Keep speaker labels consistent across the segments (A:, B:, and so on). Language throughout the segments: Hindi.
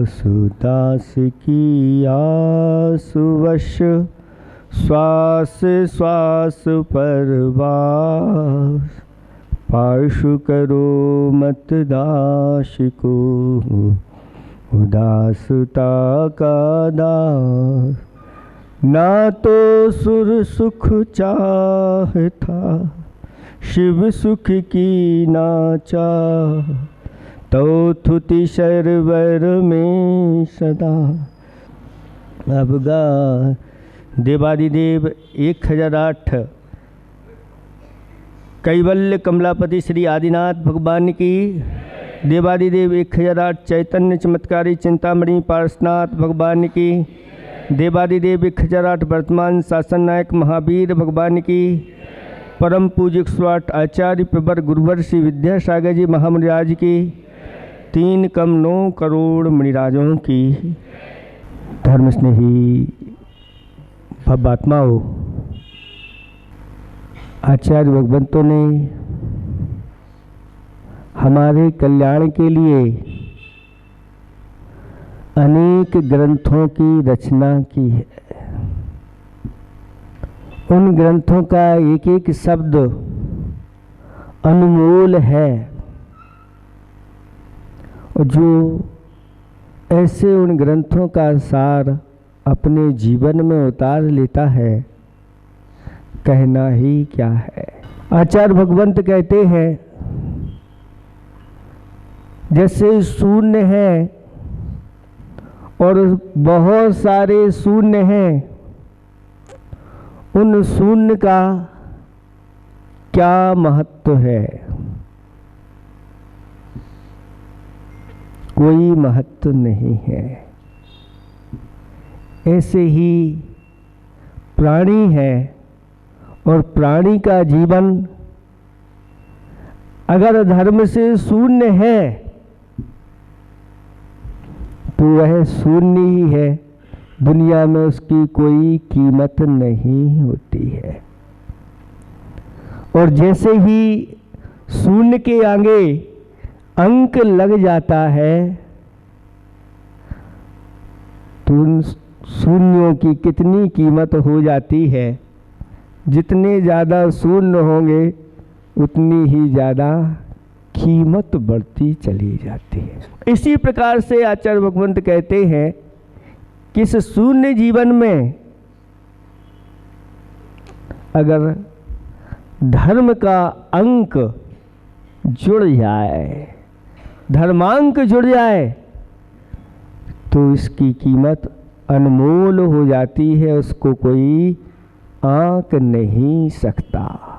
A: दास की आसुवश श्वास श्वास परवास, पाशु करो मत दास को उदासता का दास। ना तो सुर सुख चाहता शिव सुख की ना चाह, तो थुति शरवर में सदा। अब गा देवादिदेव 1008 कैवल्य कमलापति श्री आदिनाथ भगवान की। देवादिदेव 1008 चैतन्य चमत्कारी चिंतामणि पार्श्वनाथ भगवान की। देवादिदेव 1008 वर्तमान शासन नायक महावीर भगवान की। परम पूज्य 108 आचार्य प्रवर गुरुवर श्री विद्यासागर जी महामुनिराज की। 3 कम 9 करोड़ मुनिराजों की। धर्म स्नेही भवात्माओं, आचार्य भगवंतों ने हमारे कल्याण के लिए अनेक ग्रंथों की रचना की है। उन ग्रंथों का एक एक शब्द अनमोल है, और जो ऐसे उन ग्रंथों का सार अपने जीवन में उतार लेता है, कहना ही क्या है। आचार्य भगवंत कहते हैं, जैसे शून्य है और बहुत सारे शून्य हैं, उन शून्य का क्या महत्व है? कोई महत्व नहीं है। ऐसे ही प्राणी है, और प्राणी का जीवन अगर धर्म से शून्य है तो वह शून्य ही है। दुनिया में उसकी कोई कीमत नहीं होती है। और जैसे ही शून्य के आगे अंक लग जाता है, तो उन शून्यों की कितनी कीमत हो जाती है। जितने ज़्यादा शून्य होंगे उतनी ही ज़्यादा कीमत बढ़ती चली जाती है। इसी प्रकार से आचार्य भगवंत कहते हैं कि इस शून्य जीवन में अगर धर्म का अंक जुड़ जाए, धर्मांक जुड़ जाए, तो इसकी कीमत अनमोल हो जाती है। उसको कोई आंक नहीं सकता।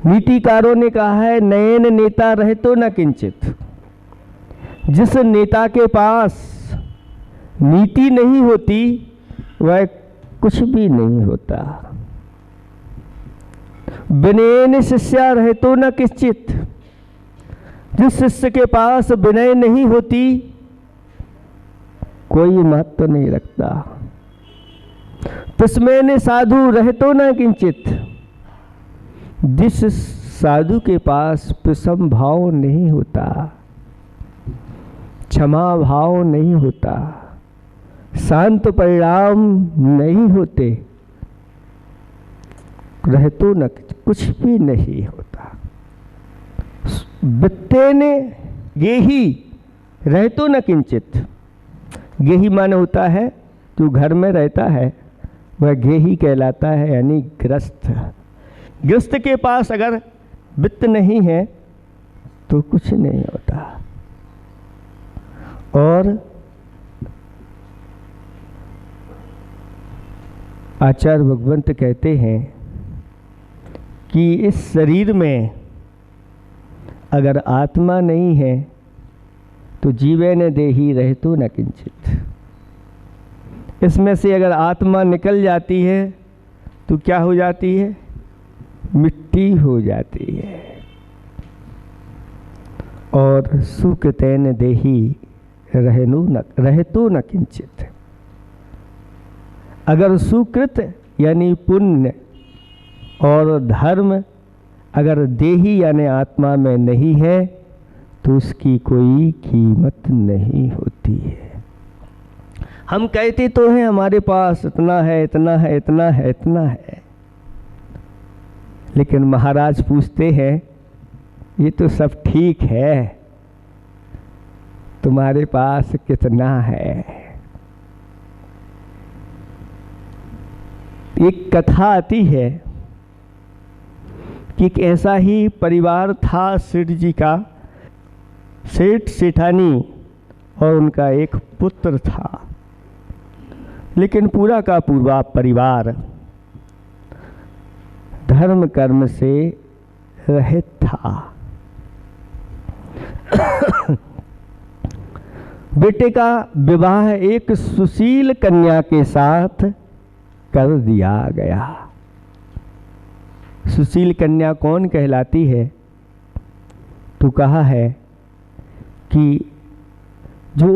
A: नीतिकारों ने कहा है, नयन नेता रहे तो न किंचित। जिस नेता के पास नीति नहीं होती वह कुछ भी नहीं होता। विनयन शिष्या रहे तो न किंचित। जिस शिष्य के पास विनय नहीं होती कोई महत्व नहीं रखता। तिस्मैन साधु रहे तो न किंचित। जिस साधु के पास प्रसम भाव नहीं होता, क्षमा भाव नहीं होता, शांत परिणाम नहीं होते, रहे तो न कुछ भी नहीं होता। वित्तेन गेही रहे तो न किंचित। गेही माने होता है जो घर में रहता है वह गेही कहलाता है, यानी ग्रस्त। ग्रस्त के पास अगर वित्त नहीं है तो कुछ नहीं होता। और आचार्य भगवंत कहते हैं कि इस शरीर में अगर आत्मा नहीं है तो जीवेन देही रहे तो न किंचित। इसमें से अगर आत्मा निकल जाती है तो क्या हो जाती है? मिट्टी हो जाती है। और सुकृतेन देही रहे तो न किंचित। अगर सुकृत यानी पुण्य और धर्म अगर देही यानी आत्मा में नहीं है तो उसकी कोई कीमत नहीं होती है। हम कहते तो हैं हमारे पास इतना है, इतना है, इतना है, इतना है, लेकिन महाराज पूछते हैं ये तो सब ठीक है, तुम्हारे पास कितना है। एक कथा आती है कि एक ऐसा ही परिवार था सेठ जी का, सेठ सेठानी और उनका एक पुत्र था, लेकिन पूरा का पूरा परिवार धर्म कर्म से रहित था। बेटे का विवाह एक सुशील कन्या के साथ कर दिया गया। सुशील कन्या कौन कहलाती है? तो कहा है कि जो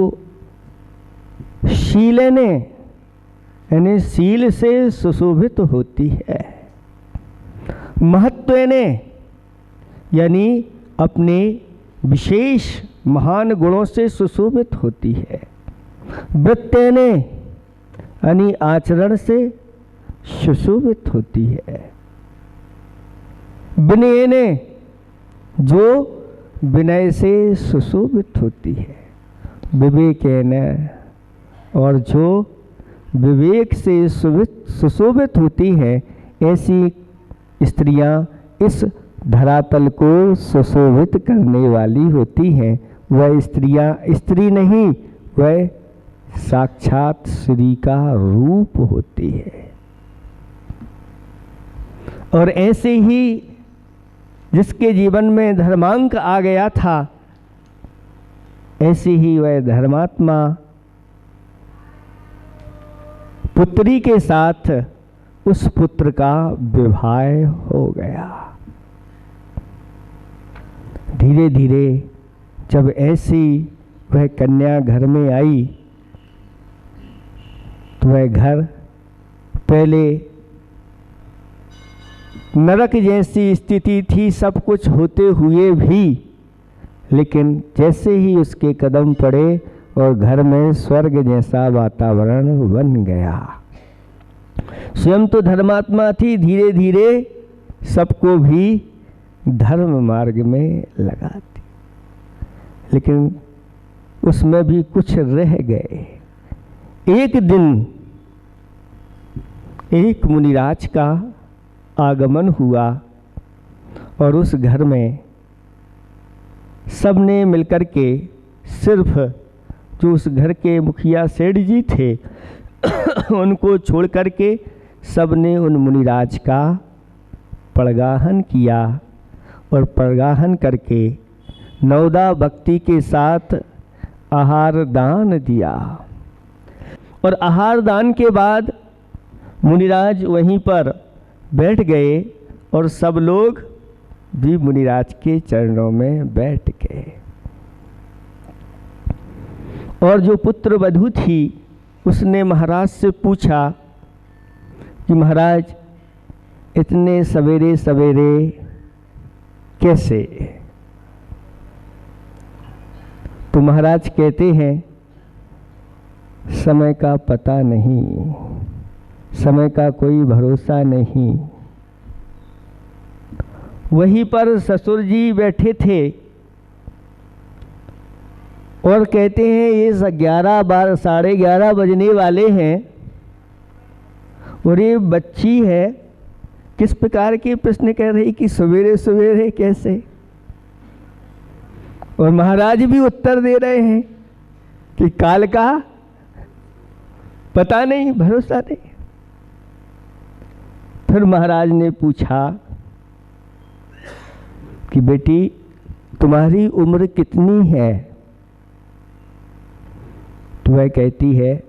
A: शीलने यानी शील से सुशोभित होती है, महत्वने यानी अपने विशेष महान गुणों से सुशोभित होती है, वृत्तेने यानी आचरण से सुशोभित होती है, विनयने जो विनय से सुशोभित होती है, विवेकेन और जो विवेक से सुशोभित होती है, ऐसी स्त्रियां इस धरातल को सुशोभित करने वाली होती हैं। वह स्त्रियां स्त्री नहीं, वह साक्षात श्री का रूप होती है। और ऐसे ही जिसके जीवन में धर्मांक आ गया था, ऐसे ही वह धर्मात्मा पुत्री के साथ उस पुत्र का विवाह हो गया। धीरे धीरे जब ऐसी वह कन्या घर में आई तो वह घर पहले नरक जैसी स्थिति थी, सब कुछ होते हुए भी, लेकिन जैसे ही उसके कदम पड़े और घर में स्वर्ग जैसा वातावरण बन गया। स्वयं तो धर्मात्मा थी, धीरे धीरे सबको भी धर्म मार्ग में लगाती, लेकिन उसमें भी कुछ रह गए। एक दिन एक मुनिराज का आगमन हुआ और उस घर में सबने मिलकर के, सिर्फ जो उस घर के मुखिया सेठ जी थे उनको छोड़ करके सबने उन मुनिराज का पड़गाहन किया और पड़गाहन करके नवदा भक्ति के साथ आहार दान दिया। और आहार दान के बाद मुनिराज वहीं पर बैठ गए और सब लोग भी मुनिराज के चरणों में बैठ गए। और जो पुत्र वधू थी उसने महाराज से पूछा कि महाराज इतने सवेरे सवेरे कैसे? तो महाराज कहते हैं समय का पता नहीं, समय का कोई भरोसा नहीं। वहीं पर ससुर जी बैठे थे और कहते हैं ये 11 साढ़े 11 बजने वाले हैं और ये बच्ची है किस प्रकार के प्रश्न कर रही कि सवेरे सवेरे कैसे? और महाराज भी उत्तर दे रहे हैं कि काल का पता नहीं, भरोसा नहीं। फिर महाराज ने पूछा कि बेटी तुम्हारी उम्र कितनी है? तो वह कहती है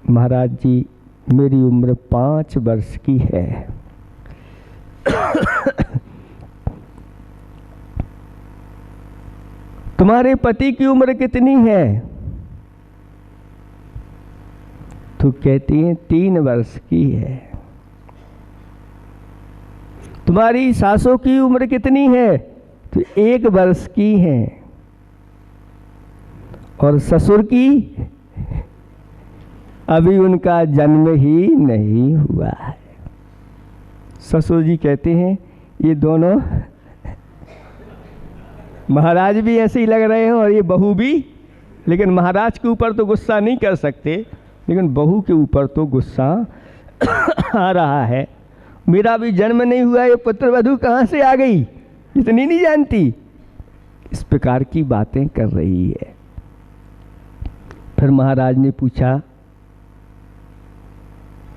A: महाराज जी मेरी उम्र 5 वर्ष की है। तुम्हारे पति की उम्र कितनी है? तो कहती है 3 वर्ष की है। तुम्हारी सासों की उम्र कितनी है? तो 1 वर्ष की है। और ससुर की अभी उनका जन्म ही नहीं हुआ है। ससुर जी कहते हैं ये दोनों महाराज भी ऐसे ही लग रहे हैं और ये बहू भी, लेकिन महाराज के ऊपर तो गुस्सा नहीं कर सकते, लेकिन बहू के ऊपर तो गुस्सा आ रहा है। मेरा भी जन्म नहीं हुआ, ये पुत्रवधू कहाँ से आ गई, इतनी नहीं जानती, इस प्रकार की बातें कर रही है। फिर महाराज ने पूछा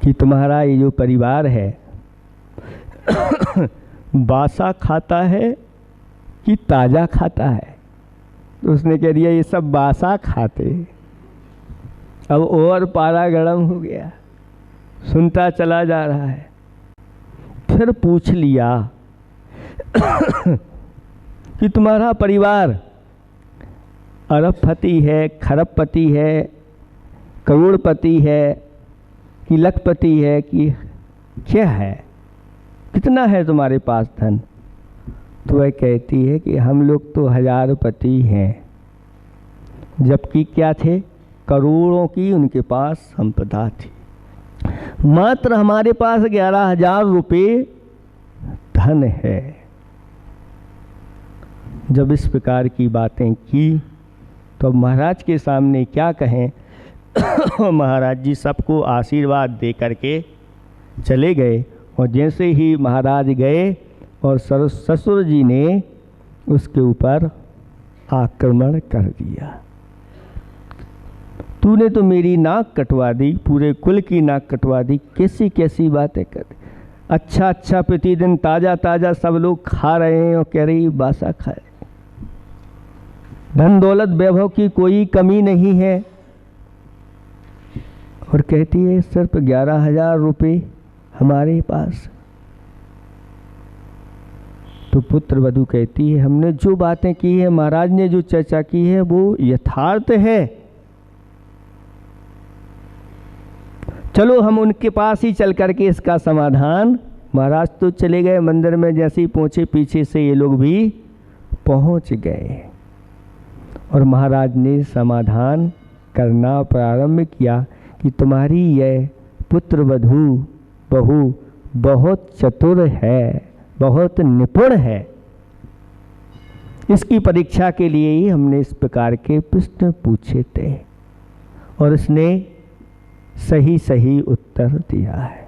A: कि तुम्हारा ये जो परिवार है बासा खाता है कि ताज़ा खाता है? तो उसने कह दिया ये सब बासा खाते। अब और पारा गर्म हो गया, सुनता चला जा रहा है। फिर पूछ लिया कि तुम्हारा परिवार अरबपति है, खरबपति है, करोड़पति है कि लखपति है कि क्या है, कितना है तुम्हारे पास धन? तो वह कहती है कि हम लोग तो हजारपति हैं, जबकि क्या थे, करोड़ों की उनके पास संपदा थी, मात्र हमारे पास 11,000 रुपये धन है। जब इस प्रकार की बातें की तो महाराज के सामने क्या कहें। महाराज जी सबको आशीर्वाद दे करके चले गए, और जैसे ही महाराज गए और ससुर जी ने उसके ऊपर आक्रमण कर दिया। तूने तो मेरी नाक कटवा दी, पूरे कुल की नाक कटवा दी, कैसी कैसी बातें कर दी। अच्छा अच्छा प्रतिदिन ताज़ा ताज़ा सब लोग खा रहे हैं और कह रही बासा खाए। धन दौलत वैभव की कोई कमी नहीं है, और कहती है सिर्फ 11,000 रुपये हमारे पास। तो पुत्र वधू कहती है हमने जो बातें की है, महाराज ने जो चर्चा की है वो यथार्थ है, चलो हम उनके पास ही चल करके इसका समाधान। महाराज तो चले गए मंदिर में, जैसे ही पहुँचे पीछे से ये लोग भी पहुँच गए, और महाराज ने समाधान करना प्रारंभ किया कि तुम्हारी यह पुत्र वधू बहू बहुत चतुर है, बहुत निपुण है, इसकी परीक्षा के लिए ही हमने इस प्रकार के प्रश्न पूछे थे, और इसने सही सही उत्तर दिया है।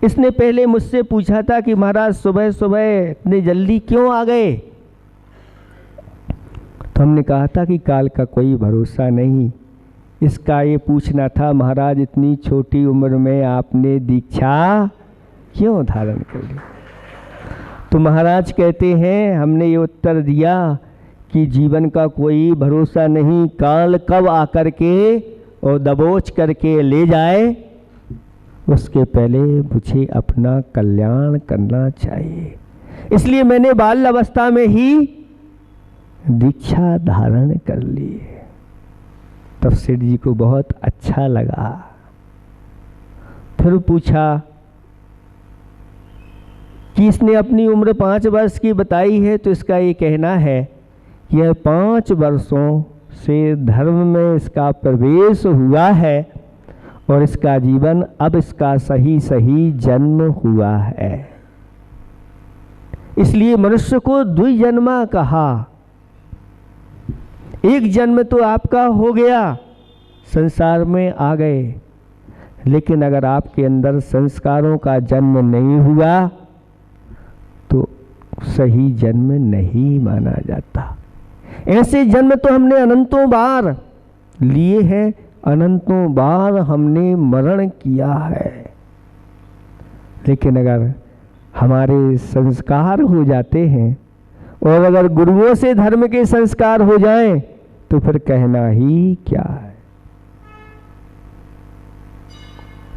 A: इसने पहले मुझसे पूछा था कि महाराज सुबह सुबह इतनी जल्दी क्यों आ गए, तो हमने कहा था कि काल का कोई भरोसा नहीं। इसका ये पूछना था महाराज इतनी छोटी उम्र में आपने दीक्षा क्यों धारण कर ली। तो महाराज कहते हैं हमने ये उत्तर दिया कि जीवन का कोई भरोसा नहीं, काल कब आकर के और दबोच करके ले जाए, उसके पहले मुझे अपना कल्याण करना चाहिए। इसलिए मैंने बाल अवस्था में ही दीक्षा धारण कर ली। तब सेठ जी को बहुत अच्छा लगा। फिर पूछा कि इसने अपनी उम्र 5 वर्ष की बताई है, तो इसका ये कहना है कि यह 5 वर्षों से धर्म में इसका प्रवेश हुआ है, और इसका जीवन अब इसका सही सही जन्म हुआ है। इसलिए मनुष्य को द्विजन्मा कहा। एक जन्म तो आपका हो गया, संसार में आ गए, लेकिन अगर आपके अंदर संस्कारों का जन्म नहीं हुआ तो सही जन्म नहीं माना जाता। ऐसे जन्म तो हमने अनंतों बार लिए हैं, अनंतों बार हमने मरण किया है, लेकिन अगर हमारे संस्कार हो जाते हैं और अगर गुरुओं से धर्म के संस्कार हो जाएं तो फिर कहना ही क्या है।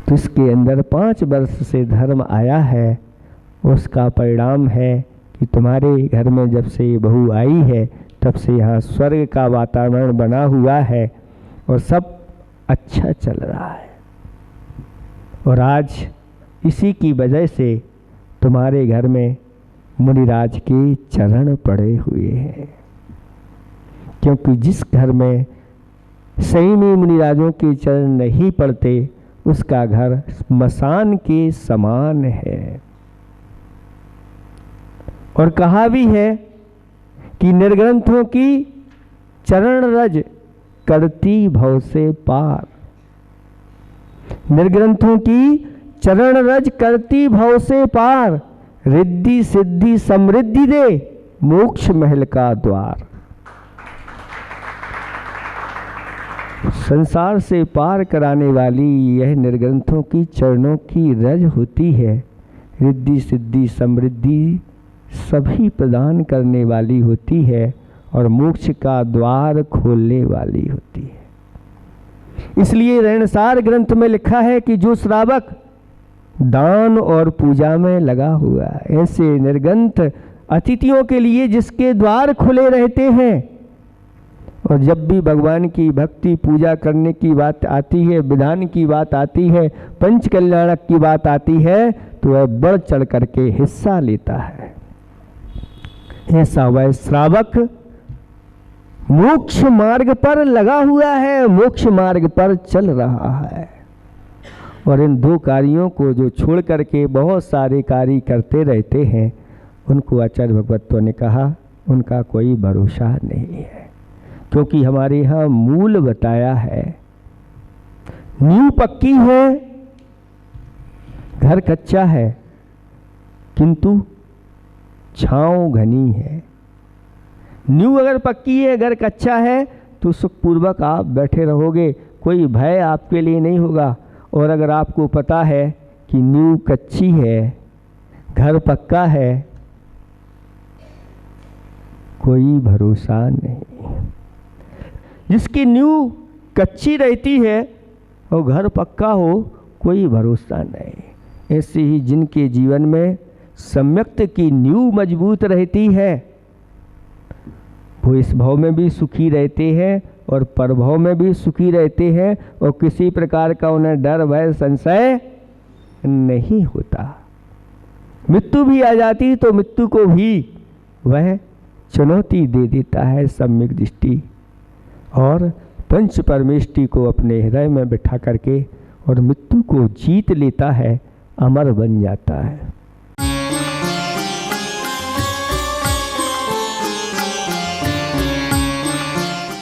A: तो इसके अंदर 5 वर्ष से धर्म आया है, उसका परिणाम है कि तुम्हारे घर में जब से ये बहू आई है तब से यहाँ स्वर्ग का वातावरण बना हुआ है और सब अच्छा चल रहा है। और आज इसी की वजह से तुम्हारे घर में मुनिराज के चरण पड़े हुए हैं, क्योंकि जिस घर में संयमी मुनिराजों के चरण नहीं पड़ते, उसका घर स्मशान के समान है। और कहा भी है कि निर्ग्रंथों की चरण रज करती भव से पार। निर्ग्रंथों की चरण रज करती भव से पार, रिद्धि सिद्धि समृद्धि दे मोक्ष महल का द्वार। संसार से पार कराने वाली यह निर्ग्रंथों की चरणों की रज होती है। रिद्धि सिद्धि समृद्धि सभी प्रदान करने वाली होती है और मोक्ष का द्वार खोलने वाली होती है। इसलिए रेणसार ग्रंथ में लिखा है कि जो श्रावक दान और पूजा में लगा हुआ है, ऐसे निर्ग्रंथ अतिथियों के लिए जिसके द्वार खुले रहते हैं, और जब भी भगवान की भक्ति पूजा करने की बात आती है, विधान की बात आती है, पंच कल्याणक की बात आती है, तो वह बढ़ चढ़ करके हिस्सा लेता है। ऐसा वह श्रावक मोक्ष मार्ग पर लगा हुआ है, मोक्ष मार्ग पर चल रहा है। और इन दो कार्यों को जो छोड़ करके बहुत सारे कार्य करते रहते हैं, उनको आचार्य भगवत्व ने कहा उनका कोई भरोसा नहीं है। क्योंकि हमारे यहाँ मूल बताया है, नींव पक्की है, घर कच्चा है, किंतु छांव घनी है। नींव अगर पक्की है, घर कच्चा है, तो सुखपूर्वक आप बैठे रहोगे, कोई भय आपके लिए नहीं होगा। और अगर आपको पता है कि नींव कच्ची है, घर पक्का है, कोई भरोसा नहीं। जिसकी नींव कच्ची रहती है और घर पक्का हो, कोई भरोसा नहीं। ऐसे ही जिनके जीवन में सम्यक्त की नींव मजबूत रहती है, वो इस भाव में भी सुखी रहते हैं और परभाव में भी सुखी रहते हैं, और किसी प्रकार का उन्हें डर भय संशय नहीं होता। मृत्यु भी आ जाती तो मृत्यु को भी वह चुनौती दे देता है सम्यक दृष्टि, और पंच परमेष्टि को अपने हृदय में बिठा करके और मृत्यु को जीत लेता है, अमर बन जाता है।